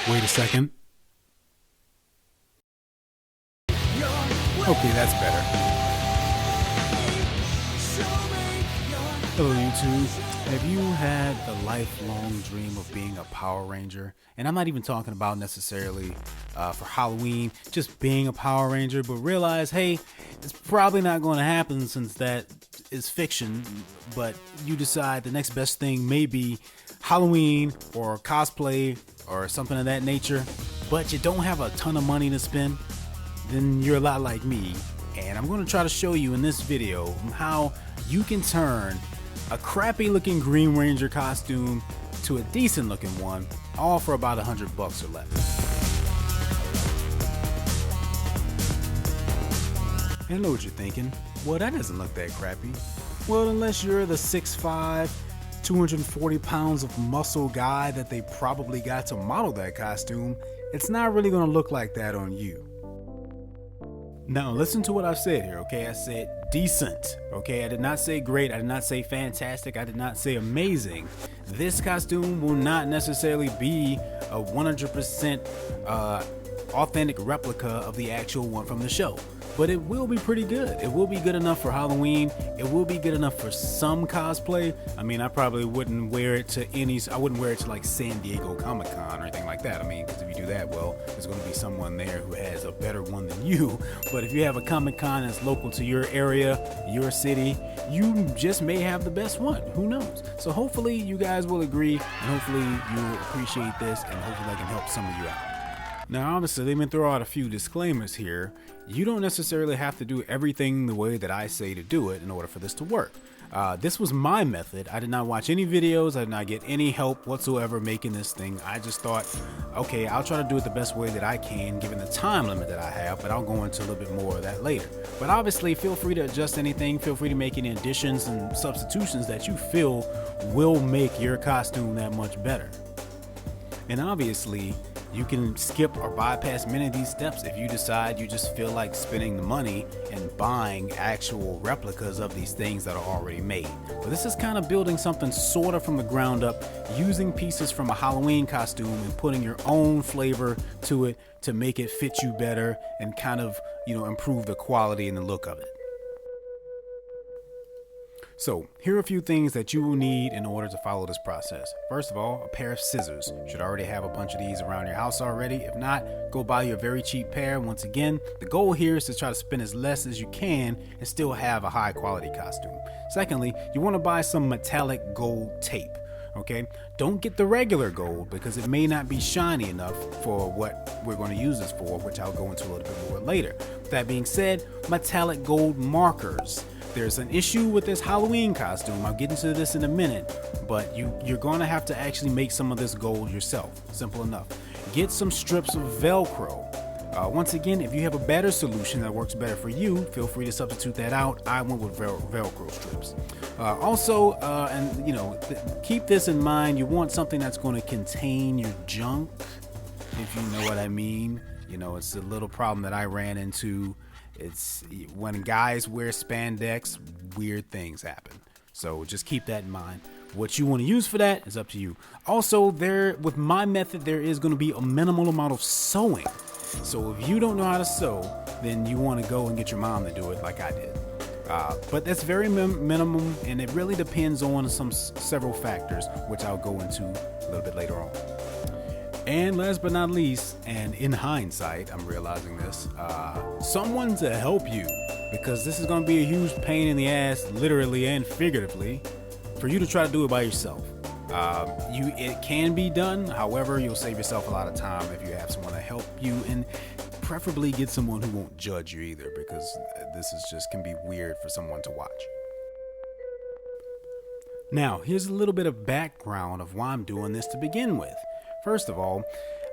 Wait a second. Okay, that's better. Hello, YouTube. Have you had the lifelong dream of being a Power Ranger? And I'm not even talking about necessarily for Halloween, just being a Power Ranger, but realize, hey, it's probably not going to happen since that is fiction, but you decide the next best thing may be Halloween or cosplay or something of that nature, but you don't have a ton of money to spend, then you're a lot like me. And I'm going to try to show you in this video how you can turn a crappy looking Green Ranger costume to a decent looking one, all for about $100 or less. I know what you're thinking. Well, that doesn't look that crappy. Well, unless you're the 6'5", 240 pounds of muscle guy that they probably got to model that costume, it's not really going to look like that on you. Now listen to what I've said here, okay? I said decent, okay? I did not say great, I did not say fantastic, I did not say amazing. This costume will not necessarily be a 100% authentic replica of the actual one from the show, but it will be pretty good. It will be good enough for Halloween. It will be good enough for some cosplay. I mean, I probably wouldn't wear it to I wouldn't wear it to like San Diego Comic-Con or anything like that. I mean, because if you do that, well, there's going to be someone there who has a better one than you. But if you have a Comic-Con that's local to your area, your city, you just may have the best one. Who knows? So hopefully you guys will agree, and hopefully you'll appreciate this, and hopefully I can help some of you out. Now, obviously, let me throw out a few disclaimers here. You don't necessarily have to do everything the way that I say to do it in order for this to work. This was my method. I did not watch any videos. I did not get any help whatsoever making this thing. I just thought, okay, I'll try to do it the best way that I can given the time limit that I have, but I'll go into a little bit more of that later. But obviously, feel free to adjust anything. Feel free to make any additions and substitutions that you feel will make your costume that much better. And obviously, you can skip or bypass many of these steps if you decide you just feel like spending the money and buying actual replicas of these things that are already made. But this is kind of building something sort of from the ground up, using pieces from a Halloween costume and putting your own flavor to it to make it fit you better and kind of, improve the quality and the look of it. So here are a few things that you will need in order to follow this process. First of all, a pair of scissors. You should already have a bunch of these around your house already. If not, go buy you a very cheap pair. Once again, the goal here is to try to spend as less as you can and still have a high quality costume. Secondly, you want to buy some metallic gold tape. Okay, don't get the regular gold because it may not be shiny enough for what we're going to use this for, which I'll go into a little bit more later. With that being said, metallic gold markers. There's an issue with this Halloween costume. I'll get into this in a minute, but you're going to have to actually make some of this gold yourself. Simple enough. Get some strips of Velcro. Once again, if you have a better solution that works better for you, feel free to substitute that out. I went with Velcro strips. Keep this in mind. You want something that's going to contain your junk, if you know what I mean. It's a little problem that I ran into. It's when guys wear spandex, weird things happen. So just keep that in mind. What you want to use for that is up to you. Also, with my method, there is going to be a minimal amount of sewing. So if you don't know how to sew, then you want to go and get your mom to do it like I did. But that's very minimum, and it really depends on several factors, which I'll go into a little bit later on. And last but not least, and in hindsight, I'm realizing this, someone to help you, because this is going to be a huge pain in the ass, literally and figuratively, for you to try to do it by yourself. It can be done. However, you'll save yourself a lot of time if you have someone to help you, and preferably get someone who won't judge you either, because can be weird for someone to watch. Now, here's a little bit of background of why I'm doing this to begin with. First of all,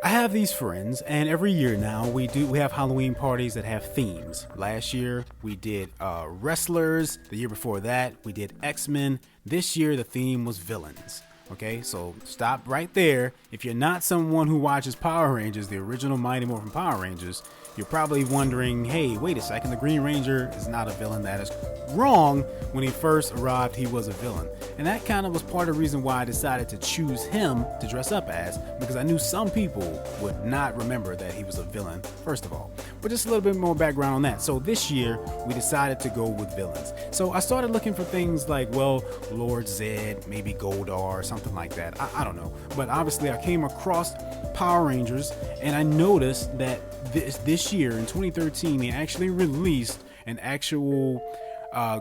I have these friends, and every year now we have Halloween parties that have themes. Last year we did wrestlers. The year before that we did X-Men. This year the theme was villains. Okay, so stop right there. If you're not someone who watches Power Rangers, the original Mighty Morphin Power Rangers, You're probably wondering, hey, wait a second, the Green Ranger is not a villain. That is wrong. When he first arrived, he was a villain. And that kind of was part of the reason why I decided to choose him to dress up as, because I knew some people would not remember that he was a villain, first of all. But just a little bit more background on that. So this year, we decided to go with villains. So I started looking for things like, well, Lord Zed, maybe Goldar, something like that. I don't know. But obviously, I came across Power Rangers, and I noticed that this year, in 2013, they actually released an actual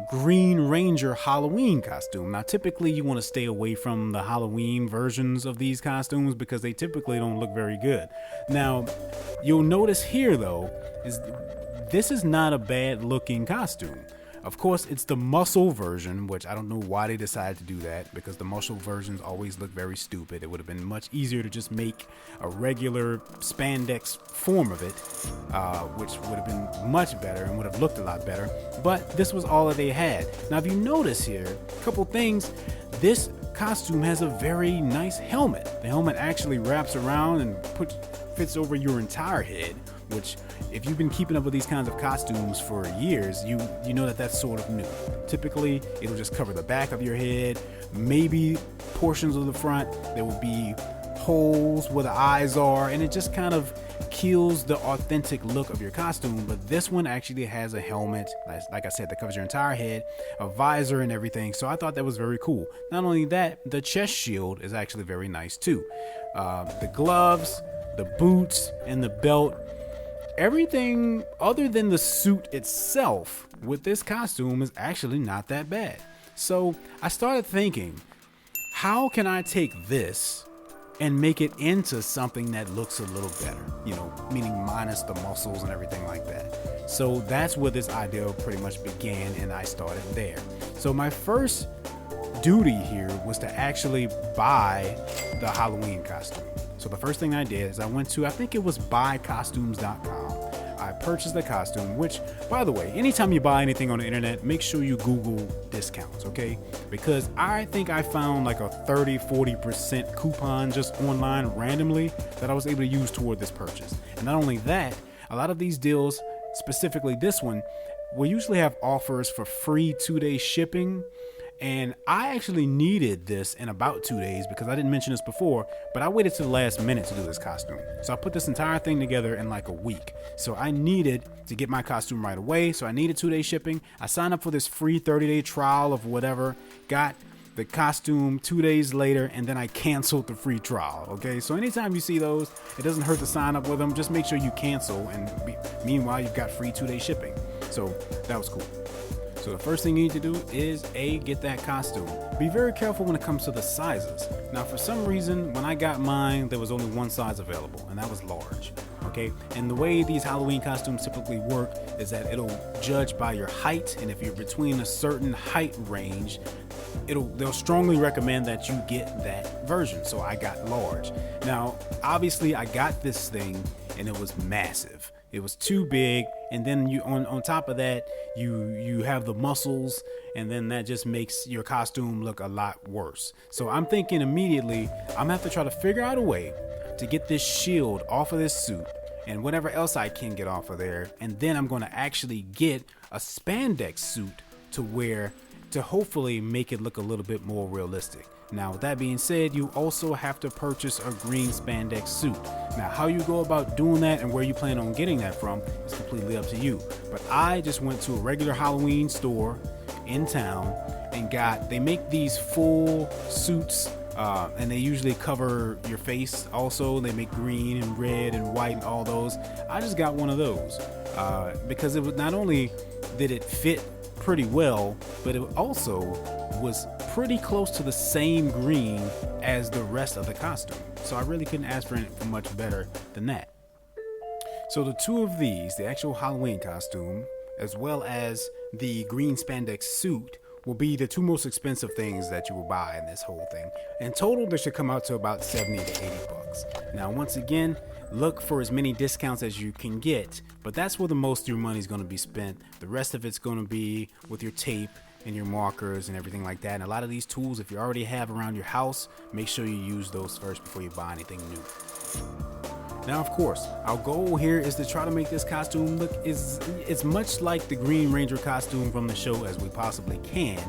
Green Ranger Halloween costume. Now, typically you want to stay away from the Halloween versions of these costumes because they typically don't look very good. Now, you'll notice here though, this is not a bad looking costume. Of course, it's the muscle version, which I don't know why they decided to do that, because the muscle versions always look very stupid. It would have been much easier to just make a regular spandex form of it, which would have been much better and would have looked a lot better. But this was all that they had. Now, if you notice here, a couple things, this costume has a very nice helmet. The helmet actually wraps around and fits over your entire head, which, if you've been keeping up with these kinds of costumes for years, you know that that's sort of new. Typically, it'll just cover the back of your head, maybe portions of the front. There will be holes where the eyes are, and it just kind of kills the authentic look of your costume. But this one actually has a helmet, like I said, that covers your entire head, a visor and everything. So I thought that was very cool. Not only that, the chest shield is actually very nice too. The gloves, the boots, and the belt, everything other than the suit itself with this costume is actually not that bad. So I started thinking, how can I take this and make it into something that looks a little better, meaning minus the muscles and everything like that. So that's where this idea pretty much began, and I started there. So my first duty here was to actually buy the Halloween costume. So the first thing I did is I went to, I think it was buycostumes.com. I purchased the costume, which, by the way, anytime you buy anything on the internet, make sure you Google discounts, okay? Because I think I found like a 30-40% coupon just online randomly that I was able to use toward this purchase. And not only that, a lot of these deals, specifically this one, will usually have offers for free 2-day shipping. And I actually needed this in about 2 days, because I didn't mention this before, but I waited to the last minute to do this costume. So I put this entire thing together in like a week. So I needed to get my costume right away. So I needed 2-day shipping. I signed up for this free 30-day trial of whatever, got the costume 2 days later, and then I canceled the free trial. Okay, so anytime you see those, it doesn't hurt to sign up with them. Just make sure you cancel, and meanwhile you've got free 2-day shipping. So that was cool. So the first thing you need to do is get that costume. Be very careful when it comes to the sizes. Now, for some reason, when I got mine, there was only one size available, and that was large. Okay, and the way these Halloween costumes typically work is that it'll judge by your height, and if you're between a certain height range, they'll strongly recommend that you get that version. So I got large. Now, obviously, I got this thing, and it was massive. It was too big, and then you on top of that, you have the muscles, and then that just makes your costume look a lot worse. So I'm thinking immediately, I'm gonna have to try to figure out a way to get this shield off of this suit and whatever else I can get off of there, and then I'm gonna actually get a spandex suit to wear to hopefully make it look a little bit more realistic. Now, with that being said, you also have to purchase a green spandex suit. Now, how you go about doing that and where you plan on getting that from is completely up to you. But I just went to a regular Halloween store in town and they make these full suits, and they usually cover your face also. They make green and red and white and all those. I just got one of those because it was not only did it fit pretty well, but it also was pretty close to the same green as the rest of the costume. So I really couldn't ask for much better than that. So the two of these, the actual Halloween costume, as well as the green spandex suit, will be the two most expensive things that you will buy in this whole thing. In total, this should come out to about 70 to 80 bucks. Now, once again, look for as many discounts as you can get, but that's where the most of your money is going to be spent. The rest of it's going to be with your tape and your markers and everything like that. And a lot of these tools, if you already have around your house, make sure you use those first before you buy anything new. Now, of course, our goal here is to try to make this costume look as much like the Green Ranger costume from the show as we possibly can.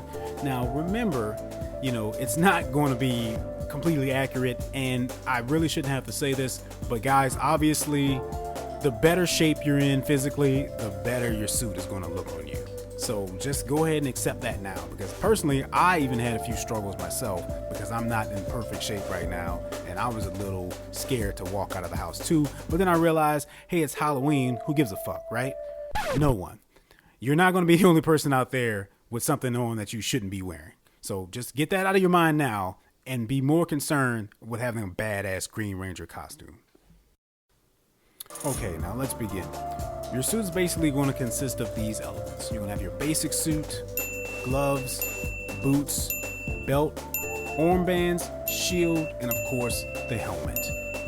Now, remember, it's not going to be completely accurate, and I really shouldn't have to say this, but guys, obviously, the better shape you're in physically, the better your suit is going to look on you. So just go ahead and accept that now, because personally, I even had a few struggles myself because I'm not in perfect shape right now, and I was a little scared to walk out of the house too. But then I realized, hey, it's Halloween. Who gives a fuck, right? No one. You're not going to be the only person out there with something on that you shouldn't be wearing. So just get that out of your mind now and be more concerned with having a badass Green Ranger costume. Okay, now let's begin. Your suit is basically going to consist of these elements. You're going to have your basic suit, gloves, boots, belt, armbands, shield, and of course, the helmet.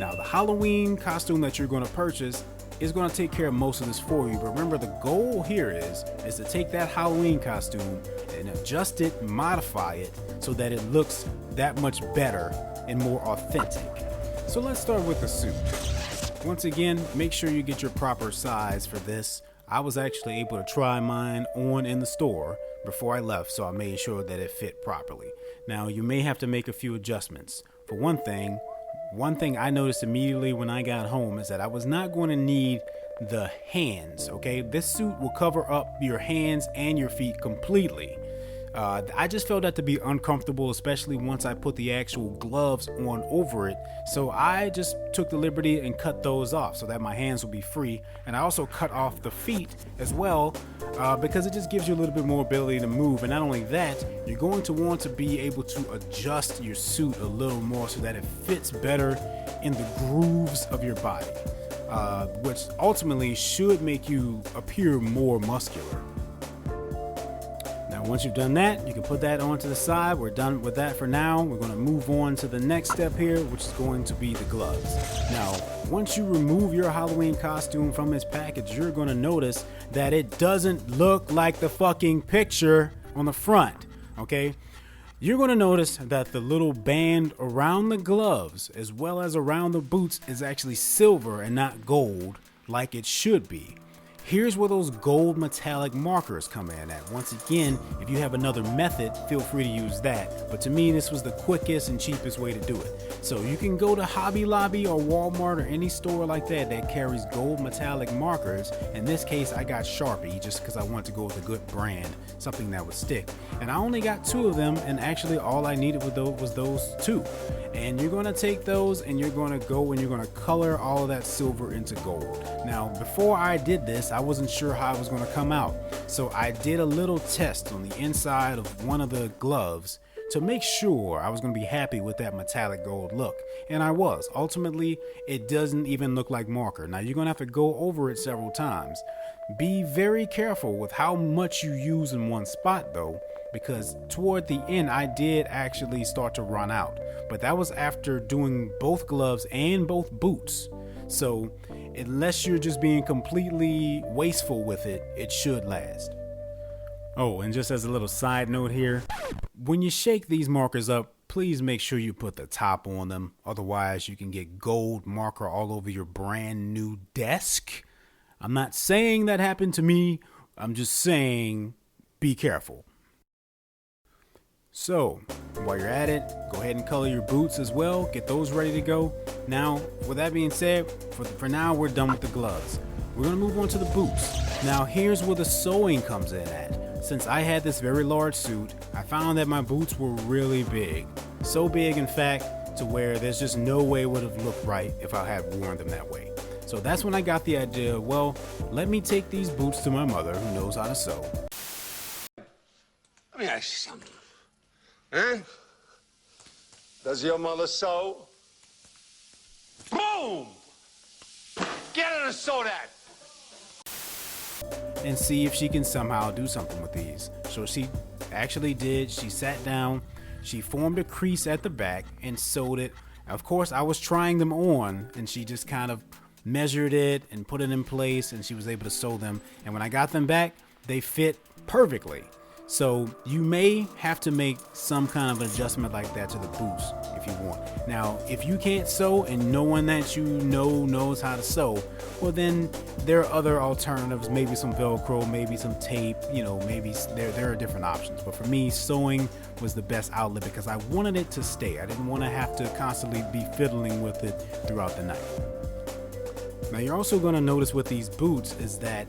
Now, the Halloween costume that you're going to purchase is going to take care of most of this for you, but remember, the goal here is to take that Halloween costume and adjust it, modify it, so that it looks that much better and more authentic. So let's start with the suit. Once again, make sure you get your proper size for this. I was actually able to try mine on in the store before I left, so I made sure that it fit properly. Now, you may have to make a few adjustments. For one thing I noticed immediately when I got home is that I was not going to need the hands, okay? This suit will cover up your hands and your feet completely. I just felt that to be uncomfortable, especially once I put the actual gloves on over it. So I just took the liberty and cut those off so that my hands would be free. And I also cut off the feet as well because it just gives you a little bit more ability to move. And not only that, you're going to want to be able to adjust your suit a little more so that it fits better in the grooves of your body, which ultimately should make you appear more muscular. Now, once you've done that, you can put that onto the side. We're done with that for now. We're going to move on to the next step here, which is going to be the gloves. Now, once you remove your Halloween costume from its package, you're going to notice that it doesn't look like the fucking picture on the front, okay? You're going to notice that the little band around the gloves, as well as around the boots, is actually silver and not gold like it should be. Here's where those gold metallic markers come in at. Once again, if you have another method, feel free to use that. But to me, this was the quickest and cheapest way to do it. So you can go to Hobby Lobby or Walmart or any store like that carries gold metallic markers. In this case, I got Sharpie just because I wanted to go with a good brand, something that would stick. And I only got 2 of them, and actually all I needed was those 2. And you're going to take those and you're going to go and you're going to color all of that silver into gold. Now, before I did this, I wasn't sure how it was going to come out. So I did a little test on the inside of one of the gloves to make sure I was going to be happy with that metallic gold look. And I was. Ultimately, it doesn't even look like marker. Now, you're going to have to go over it several times. Be very careful with how much you use in one spot, though, because toward the end, I did actually start to run out. But that was after doing both gloves and both boots. So unless you're just being completely wasteful with it, it should last. Oh, and just as a little side note here, when you shake these markers up, please make sure you put the top on them. Otherwise, you can get gold marker all over your brand new desk. I'm not saying that happened to me. I'm just saying be careful. So, while you're at it, go ahead and color your boots as well. Get those ready to go. Now, with that being said, for now, we're done with the gloves. We're going to move on to the boots. Now, here's where the sewing comes in at. Since I had this very large suit, I found that my boots were really big. So big, in fact, to where there's just no way it would have looked right if I had worn them that way. So that's when I got the idea, well, let me take these boots to my mother, who knows how to sew. Let me ask you something. Huh? Does your mother sew? Boom! Get her to sew that! And see if she can somehow do something with these. So she actually did. She sat down, she formed a crease at the back and sewed it. Of course, I was trying them on, and she just kind of measured it and put it in place, and she was able to sew them. And when I got them back, they fit perfectly. So you may have to make some kind of adjustment like that to the boots if you want. Now, if you can't sew and no one that you know knows how to sew, well then there are other alternatives, maybe some Velcro, maybe some tape, maybe there are different options. But for me, sewing was the best outlet because I wanted it to stay. I didn't want to have to constantly be fiddling with it throughout the night. Now you're also going to notice with these boots is that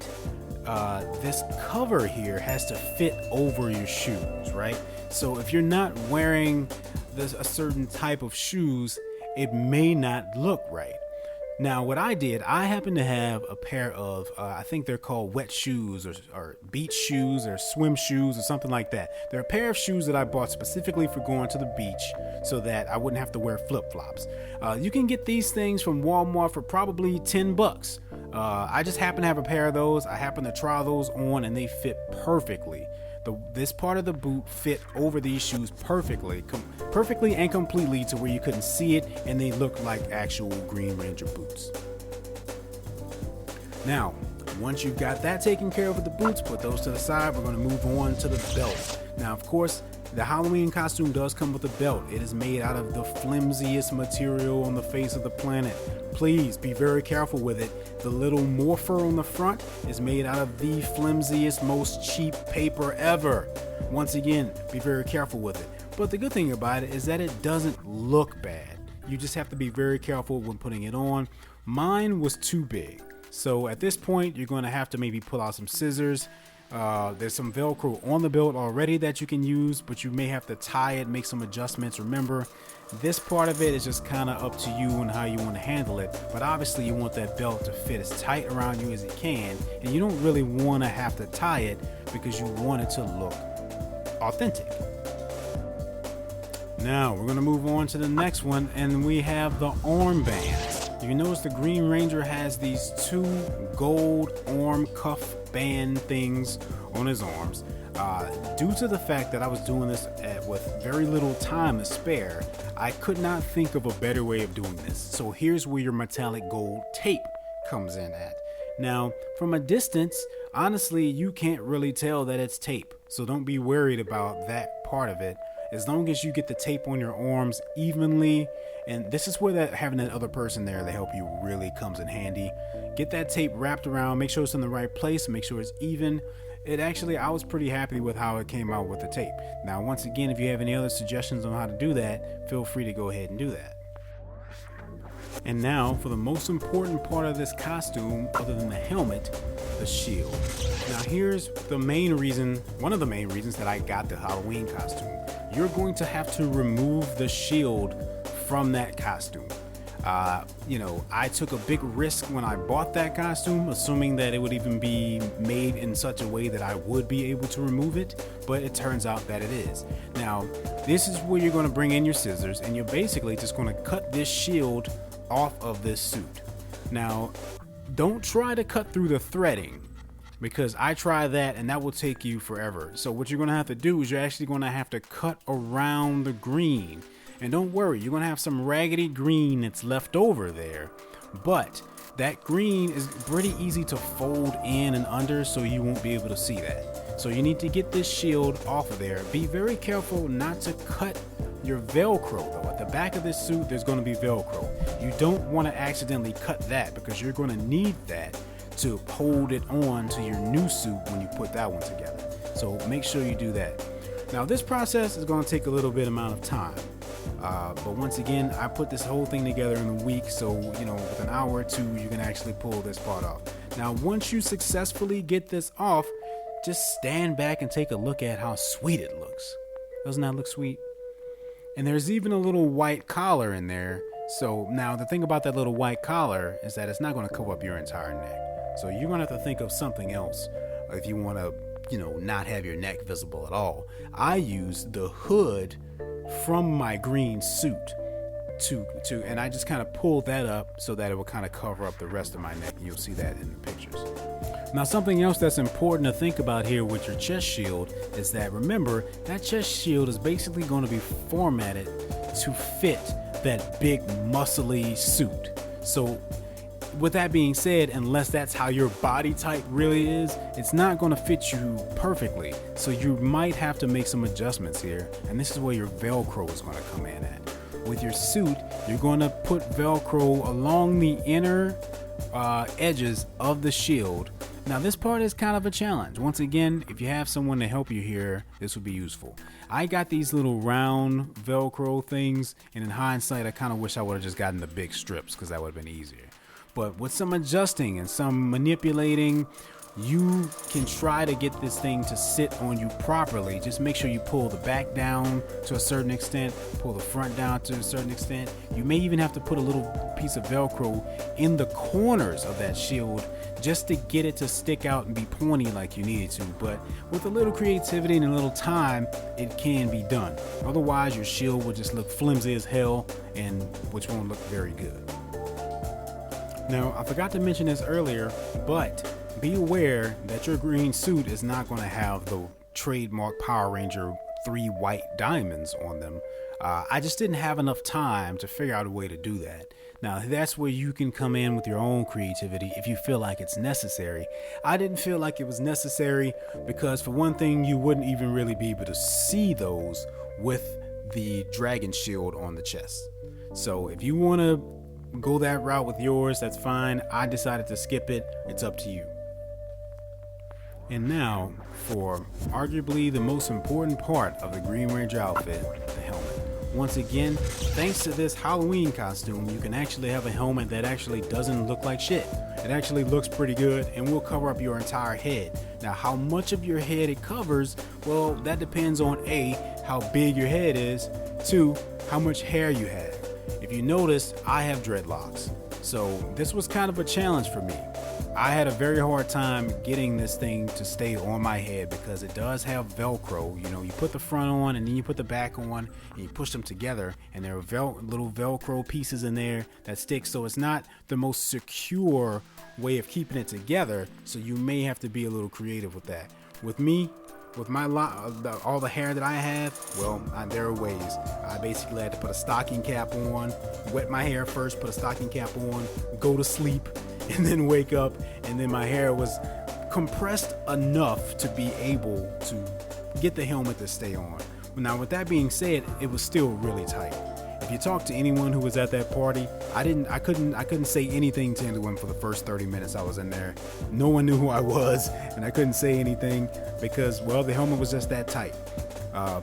this cover here has to fit over your shoes, right? So if you're not wearing a certain type of shoes, it may not look right. Now what I did, I happen to have a pair of I think they're called wet shoes or beach shoes or swim shoes or something like that. They're a pair of shoes that I bought specifically for going to the beach so that I wouldn't have to wear flip-flops. You can get these things from Walmart for probably $10. I just happen to have a pair of those. I happen to try those on and they fit perfectly. This part of the boot fit over these shoes perfectly and completely to where you couldn't see it, and they looked like actual Green Ranger boots. Now, once you've got that taken care of with the boots, put those to the side. We're going to move on to the belt. Now, of course, the Halloween costume does come with a belt. It is made out of the flimsiest material on the face of the planet. Please be very careful with it. The little morpher on the front is made out of the flimsiest, most cheap paper ever. Once again, be very careful with it. But the good thing about it is that it doesn't look bad. You just have to be very careful when putting it on. Mine was too big. So at this point, you're going to have to maybe pull out some scissors. There's some Velcro on the belt already that you can use, but you may have to tie it, make some adjustments. Remember, this part of it is just kind of up to you and how you want to handle it. But obviously you want that belt to fit as tight around you as it can, and you don't really want to have to tie it because you want it to look authentic. Now we're going to move on to the next one, and we have the armbands. You can notice the Green Ranger has these two gold arm cuff band things on his arms. Due to the fact that I was doing this with very little time to spare, I could not think of a better way of doing this. So here's where your metallic gold tape comes in at. Now, from a distance, honestly, you can't really tell that it's tape. So don't be worried about that part of it. As long as you get the tape on your arms evenly, and this is where having that other person there to help you really comes in handy. Get that tape wrapped around, make sure it's in the right place, make sure it's even. I was pretty happy with how it came out with the tape. Now, once again, if you have any other suggestions on how to do that, feel free to go ahead and do that. And now for the most important part of this costume, other than the helmet, the shield. Now here's one of the main reasons that I got the Halloween costume. You're going to have to remove the shield from that costume. I took a big risk when I bought that costume, assuming that it would even be made in such a way that I would be able to remove it, but it turns out that it is. Now, this is where you're going to bring in your scissors, and you're basically just going to cut this shield off of this suit. Now, don't try to cut through the threading, because I tried that and that will take you forever. So what you're going to have to do is you're actually going to have to cut around the green. And don't worry, you're going to have some raggedy green that's left over there, but that green is pretty easy to fold in and under, so you won't be able to see that. So you need to get this shield off of there. Be very careful not to cut your Velcro though. At the back of this suit, there's going to be Velcro. You don't want to accidentally cut that because you're going to need that to hold it on to your new suit when you put that one together. So make sure you do that. Now this process is going to take a little bit amount of time. But once again, I put this whole thing together in a week, so with an hour or two you can actually pull this part off. Now once you successfully get this off, just stand back and take a look at how sweet it looks. Doesn't that look sweet? And there's even a little white collar in there. So now the thing about that little white collar is that it's not going to cover up your entire neck. So you're going to have to think of something else if you want to not have your neck visible at all. I use the hood from my green suit and I just kind of pulled that up so that it will kind of cover up the rest of my neck. You'll see that in the pictures. Now something else that's important to think about here with your chest shield is that, remember, that chest shield is basically going to be formatted to fit that big muscly suit. So with that being said, unless that's how your body type really is, it's not going to fit you perfectly. So you might have to make some adjustments here, and this is where your Velcro is going to come in at. with your suit, you're going to put Velcro along the inner edges of the shield. Now this part is kind of a challenge. Once again, if you have someone to help you here, this would be useful. I got these little round Velcro things, and in hindsight, I kind of wish I would have just gotten the big strips because that would have been easier. But with some adjusting and some manipulating, you can try to get this thing to sit on you properly. Just make sure you pull the back down to a certain extent, pull the front down to a certain extent. You may even have to put a little piece of Velcro in the corners of that shield just to get it to stick out and be pointy like you need it to. But with a little creativity and a little time, it can be done. Otherwise, your shield will just look flimsy as hell, and which won't look very good. Now, I forgot to mention this earlier, but be aware that your green suit is not going to have the trademark Power Ranger 3 white diamonds on them. I just didn't have enough time to figure out a way to do that. Now, that's where you can come in with your own creativity if you feel like it's necessary. I didn't feel like it was necessary because, for one thing, you wouldn't even really be able to see those with the dragon shield on the chest. So if you want to go that route with yours, that's fine. I decided to skip it. It's up to you. And now for arguably the most important part of the Green Ranger outfit, the helmet. Once again, thanks to this Halloween costume, you can actually have a helmet that actually doesn't look like shit. It actually looks pretty good and will cover up your entire head. Now, how much of your head it covers, well, that depends on A, how big your head is, 2, how much hair you have. If you notice, I have dreadlocks, so this was kind of a challenge for me. I had a very hard time getting this thing to stay on my head because it does have Velcro. You know, you put the front on and then you put the back on and you push them together, and there are little Velcro pieces in there that stick, so it's not the most secure way of keeping it together, so you may have to be a little creative with that. With me, with my all the hair that I have, well, there are ways. I basically had to put a stocking cap on, wet my hair first, put a stocking cap on, go to sleep, and then wake up, and then my hair was compressed enough to be able to get the helmet to stay on. Now, with that being said, it was still really tight. If you talk to anyone who was at that party, I couldn't say anything to anyone for the first 30 minutes I was in there. No one knew who I was, and I couldn't say anything because, well, the helmet was just that tight. A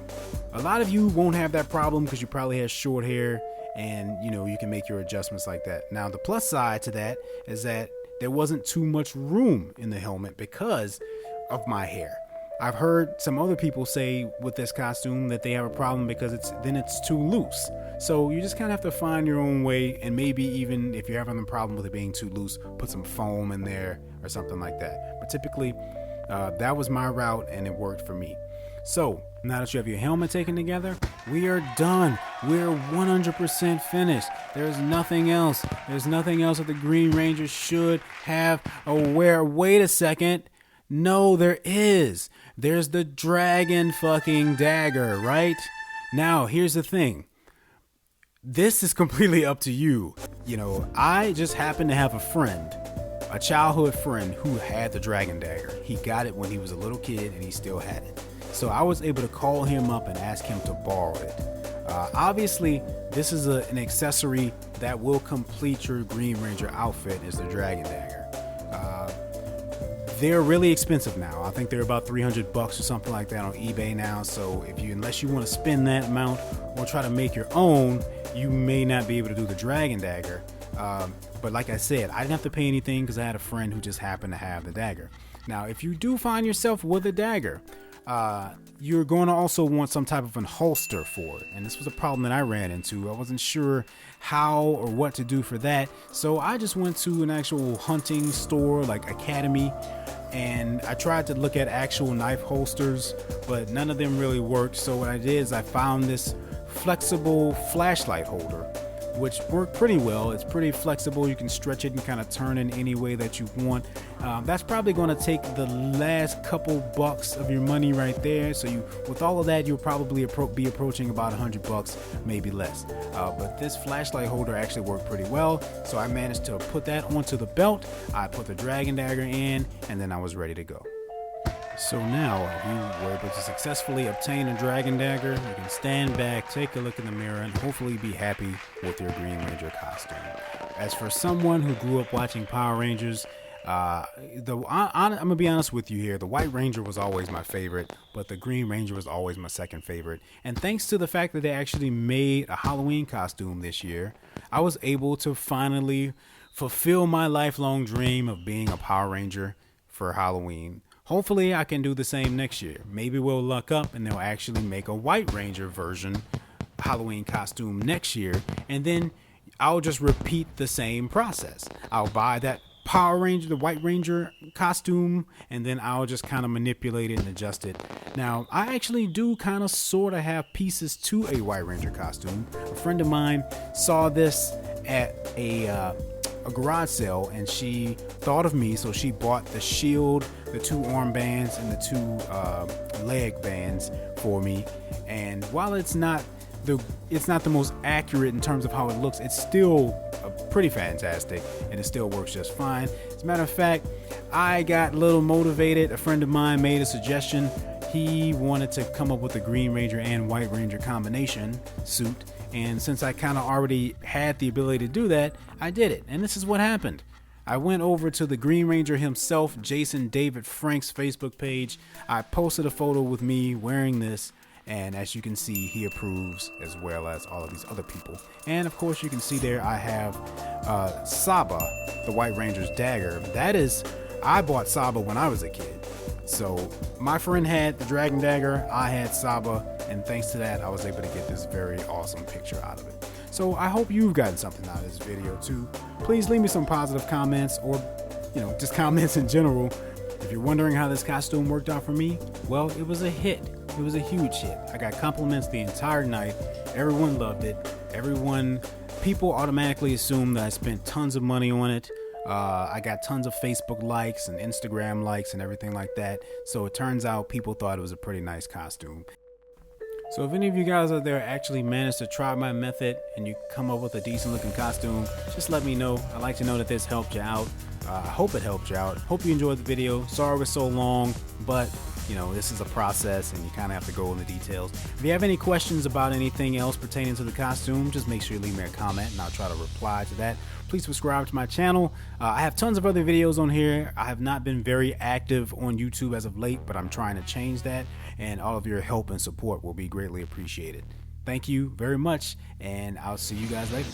lot of you won't have that problem because you probably have short hair, and you know, you can make your adjustments like that. Now, the plus side to that is that there wasn't too much room in the helmet because of my hair. I've heard some other people say with this costume that they have a problem because it's too loose. So you just kind of have to find your own way, and maybe even if you're having a problem with it being too loose, put some foam in there or something like that. But typically, that was my route and it worked for me. So now that you have your helmet taken together, we are done. We're 100% finished. There's nothing else. There's nothing else that the Green Ranger should have or wear. Wait a second. No, there is. There's the dragon fucking dagger, right? Now, here's the thing. This is completely up to you. You know, I just happen to have a friend, a childhood friend who had the dragon dagger. He got it when he was a little kid and he still had it. So I was able to call him up and ask him to borrow it. Obviously, this is an accessory that will complete your Green Ranger outfit, is the dragon dagger. They're really expensive now. I think they're about $300 or something like that on eBay now. So unless you want to spend that amount or try to make your own, you may not be able to do the dragon dagger. But like I said, I didn't have to pay anything because I had a friend who just happened to have the dagger. Now, if you do find yourself with a dagger, you're going to also want some type of an holster for it. And this was a problem that I ran into. I wasn't sure how or what to do for that. So I just went to an actual hunting store like Academy, and I tried to look at actual knife holsters, but none of them really worked. So what I did is I found this flexible flashlight holder, which worked pretty well. It's pretty flexible. You can stretch it and kind of turn it any way that you want. That's probably going to take the last couple bucks of your money right there. So with all of that, you'll probably be approaching about $100, maybe less. But this flashlight holder actually worked pretty well. So I managed to put that onto the belt. I put the dragon dagger in, and then I was ready to go. So now, if you were able to successfully obtain a Dragon Dagger, you can stand back, take a look in the mirror, and hopefully be happy with your Green Ranger costume. As for someone who grew up watching Power Rangers, I'm gonna be honest with you here. The White Ranger was always my favorite, but the Green Ranger was always my second favorite. And thanks to the fact that they actually made a Halloween costume this year, I was able to finally fulfill my lifelong dream of being a Power Ranger for Halloween. Hopefully I can do the same next year. Maybe we'll luck up and they'll actually make a White Ranger version Halloween costume next year, and then I'll just repeat the same process. I'll buy that Power Ranger, the White Ranger costume, and then I'll just kind of manipulate it and adjust it. Now, I actually do kind of sort of have pieces to a White Ranger costume. A friend of mine saw this at a garage sale, and she thought of me, so she bought the shield, the 2 arm bands, and the 2 leg bands for me. And while it's not the most accurate in terms of how it looks, it's still pretty fantastic, and it still works just fine. As a matter of fact, I got a little motivated. A friend of mine made a suggestion. He wanted to come up with a Green Ranger and White Ranger combination suit, and since I kind of already had the ability to do that, I did it. And this is what happened. I went over to the Green Ranger himself, Jason David Frank's Facebook page. I posted a photo with me wearing this, and as you can see, he approves, as well as all of these other people. And of course, you can see there I have Saba, the White Ranger's dagger. I bought Saba when I was a kid. So my friend had the Dragon Dagger, I had Saba, and thanks to that, I was able to get this very awesome picture out of it. So I hope you've gotten something out of this video too. Please leave me some positive comments, or just comments in general. If you're wondering how this costume worked out for me, well, it was a hit. It was a huge hit. I got compliments the entire night. Everyone loved it. People automatically assumed that I spent tons of money on it. I got tons of Facebook likes and Instagram likes and everything like that. So it turns out people thought it was a pretty nice costume. So if any of you guys out there actually managed to try my method and you come up with a decent looking costume, just let me know. I'd like to know that this helped you out. I hope it helped you out. Hope you enjoyed the video. Sorry it was so long, but this is a process and you kind of have to go in the details. If you have any questions about anything else pertaining to the costume, just make sure you leave me a comment and I'll try to reply to that. Please subscribe to my channel. I have tons of other videos on here. I have not been very active on YouTube as of late, but I'm trying to change that, and all of your help and support will be greatly appreciated. Thank you very much, and I'll see you guys later.